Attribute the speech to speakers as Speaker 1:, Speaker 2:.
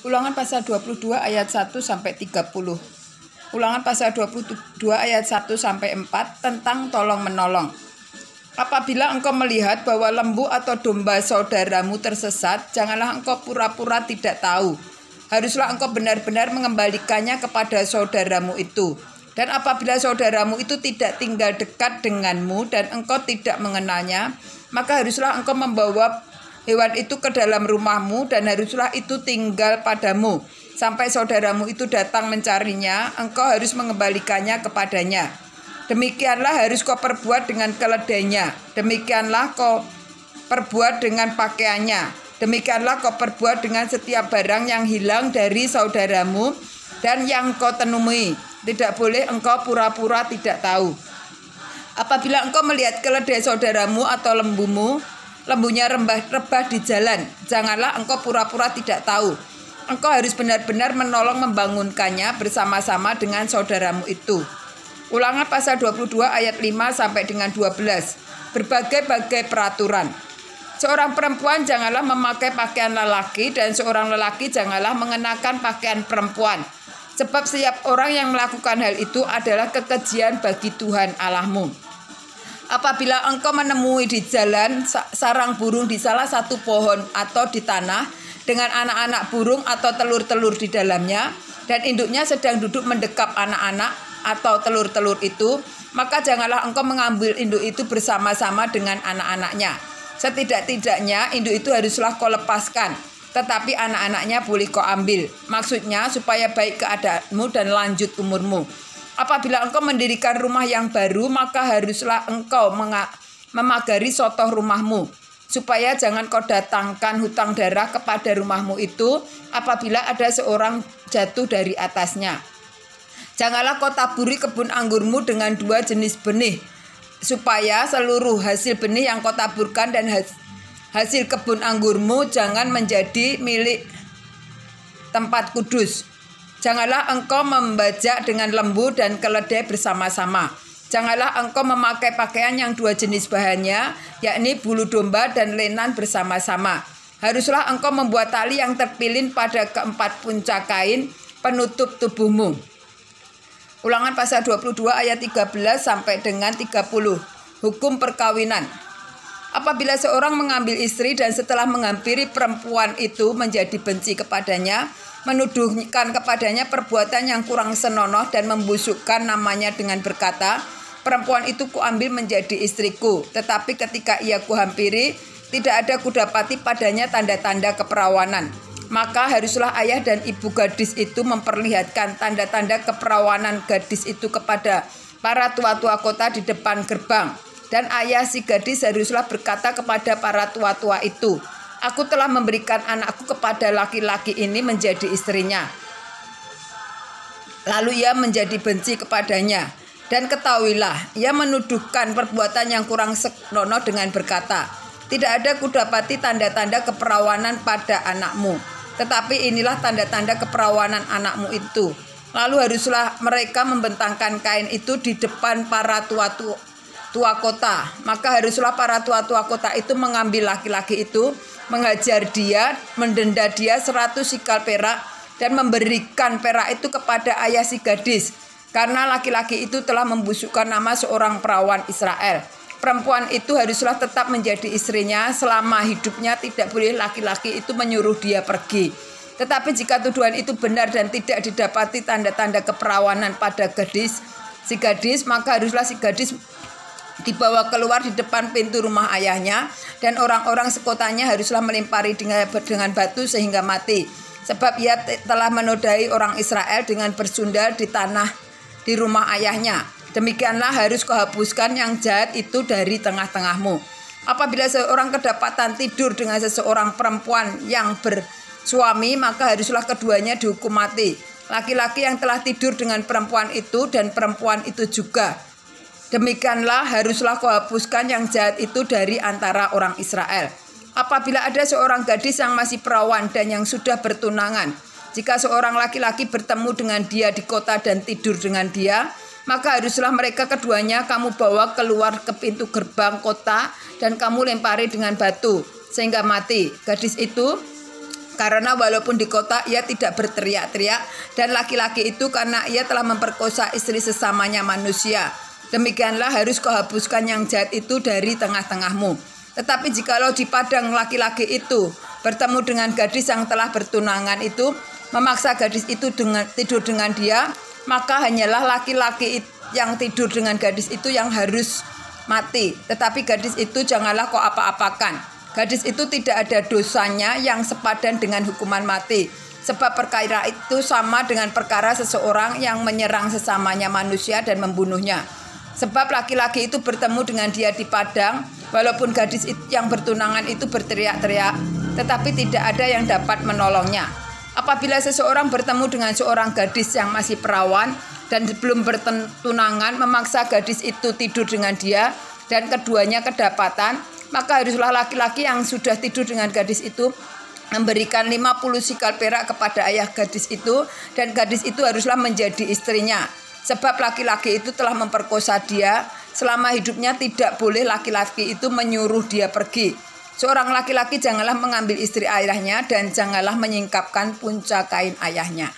Speaker 1: Ulangan pasal 22 ayat 1 sampai 30. Ulangan pasal 22 ayat 1 sampai 4 tentang tolong menolong. Apabila engkau melihat bahwa lembu atau domba saudaramu tersesat, janganlah engkau pura-pura tidak tahu. Haruslah engkau benar-benar mengembalikannya kepada saudaramu itu. Dan apabila saudaramu itu tidak tinggal dekat denganmu dan engkau tidak mengenalnya, maka haruslah engkau membawa hewan itu ke dalam rumahmu dan haruslah itu tinggal padamu. Sampai saudaramu itu datang mencarinya, engkau harus mengembalikannya kepadanya. Demikianlah harus kau perbuat dengan keledainya. Demikianlah kau perbuat dengan pakaiannya. Demikianlah kau perbuat dengan setiap barang yang hilang dari saudaramu dan yang kau temui. Tidak boleh engkau pura-pura tidak tahu. Apabila engkau melihat keledai saudaramu atau lembunya rebah di jalan, janganlah engkau pura-pura tidak tahu. Engkau harus benar-benar menolong membangunkannya bersama-sama dengan saudaramu itu. Ulangan pasal 22 ayat 5 sampai dengan 12. Berbagai-bagai peraturan. Seorang perempuan janganlah memakai pakaian lelaki dan seorang lelaki janganlah mengenakan pakaian perempuan. Sebab setiap orang yang melakukan hal itu adalah kekejian bagi Tuhan Allahmu. Apabila engkau menemui di jalan sarang burung di salah satu pohon atau di tanah dengan anak-anak burung atau telur-telur di dalamnya dan induknya sedang duduk mendekap anak-anak atau telur-telur itu, maka janganlah engkau mengambil induk itu bersama-sama dengan anak-anaknya. Setidak-tidaknya induk itu haruslah kau lepaskan, tetapi anak-anaknya boleh kau ambil. Maksudnya supaya baik keadaanmu dan lanjut umurmu. Apabila engkau mendirikan rumah yang baru, maka haruslah engkau memagari sotoh rumahmu, supaya jangan kau datangkan hutang darah kepada rumahmu itu apabila ada seorang jatuh dari atasnya. Janganlah kau taburi kebun anggurmu dengan dua jenis benih, supaya seluruh hasil benih yang kau taburkan dan hasil kebun anggurmu jangan menjadi milik tempat kudus. Janganlah engkau membajak dengan lembu dan keledai bersama-sama. Janganlah engkau memakai pakaian yang dua jenis bahannya, yakni bulu domba dan lenan bersama-sama. Haruslah engkau membuat tali yang terpilin pada keempat puncak kain penutup tubuhmu. Ulangan pasal 22 ayat 13 sampai dengan 30. Hukum perkawinan. Apabila seorang mengambil istri dan setelah menghampiri perempuan itu menjadi benci kepadanya, menuduhkan kepadanya perbuatan yang kurang senonoh dan membusukkan namanya dengan berkata, perempuan itu kuambil menjadi istriku, tetapi ketika ia kuhampiri, tidak ada kudapati padanya tanda-tanda keperawanan. Maka haruslah ayah dan ibu gadis itu memperlihatkan tanda-tanda keperawanan gadis itu kepada para tua-tua kota di depan gerbang. Dan ayah si gadis haruslah berkata kepada para tua-tua itu, aku telah memberikan anakku kepada laki-laki ini menjadi istrinya. Lalu ia menjadi benci kepadanya. Dan ketahuilah, ia menuduhkan perbuatan yang kurang senonoh dengan berkata, tidak ada kudapati tanda-tanda keperawanan pada anakmu. Tetapi inilah tanda-tanda keperawanan anakmu itu. Lalu haruslah mereka membentangkan kain itu di depan para tua kota. Maka haruslah para tua-tua kota itu mengambil laki-laki itu, menghajar dia, mendenda dia 100 sikal perak, dan memberikan perak itu kepada ayah si gadis. Karena laki-laki itu telah membusukkan nama seorang perawan Israel. Perempuan itu haruslah tetap menjadi istrinya selama hidupnya, tidak boleh laki-laki itu menyuruh dia pergi. Tetapi jika tuduhan itu benar dan tidak didapati tanda-tanda keperawanan pada si gadis, maka haruslah si gadis dibawa keluar di depan pintu rumah ayahnya, dan orang-orang sekotanya haruslah melempari dengan batu sehingga mati. Sebab ia telah menodai orang Israel dengan bersundal di tanah di rumah ayahnya. Demikianlah harus kau hapuskan yang jahat itu dari tengah-tengahmu. Apabila seorang kedapatan tidur dengan seseorang perempuan yang bersuami, maka haruslah keduanya dihukum mati. Laki-laki yang telah tidur dengan perempuan itu dan perempuan itu juga. Demikianlah haruslah kau hapuskan yang jahat itu dari antara orang Israel. Apabila ada seorang gadis yang masih perawan dan yang sudah bertunangan, jika seorang laki-laki bertemu dengan dia di kota dan tidur dengan dia, maka haruslah mereka keduanya kamu bawa keluar ke pintu gerbang kota dan kamu lempari dengan batu sehingga mati. Gadis itu Karena walaupun di kota ia tidak berteriak-teriak, dan laki-laki itu karena ia telah memperkosa istri sesamanya manusia. Demikianlah harus kau hapuskan yang jahat itu dari tengah-tengahmu. Tetapi jikalau di padang laki-laki itu bertemu dengan gadis yang telah bertunangan itu, memaksa gadis itu tidur dengan dia, maka hanyalah laki-laki yang tidur dengan gadis itu yang harus mati. Tetapi gadis itu janganlah kau apa-apakan. Gadis itu tidak ada dosanya yang sepadan dengan hukuman mati. Sebab perkara itu sama dengan perkara seseorang yang menyerang sesamanya manusia dan membunuhnya. Sebab laki-laki itu bertemu dengan dia di padang, walaupun gadis yang bertunangan itu berteriak-teriak, tetapi tidak ada yang dapat menolongnya. Apabila seseorang bertemu dengan seorang gadis yang masih perawan dan belum bertunangan, memaksa gadis itu tidur dengan dia, dan keduanya kedapatan, maka haruslah laki-laki yang sudah tidur dengan gadis itu memberikan 50 sikal perak kepada ayah gadis itu, dan gadis itu haruslah menjadi istrinya. Sebab laki-laki itu telah memperkosa dia, selama hidupnya tidak boleh laki-laki itu menyuruh dia pergi. Seorang laki-laki janganlah mengambil istri ayahnya, dan janganlah menyingkapkan punca kain ayahnya.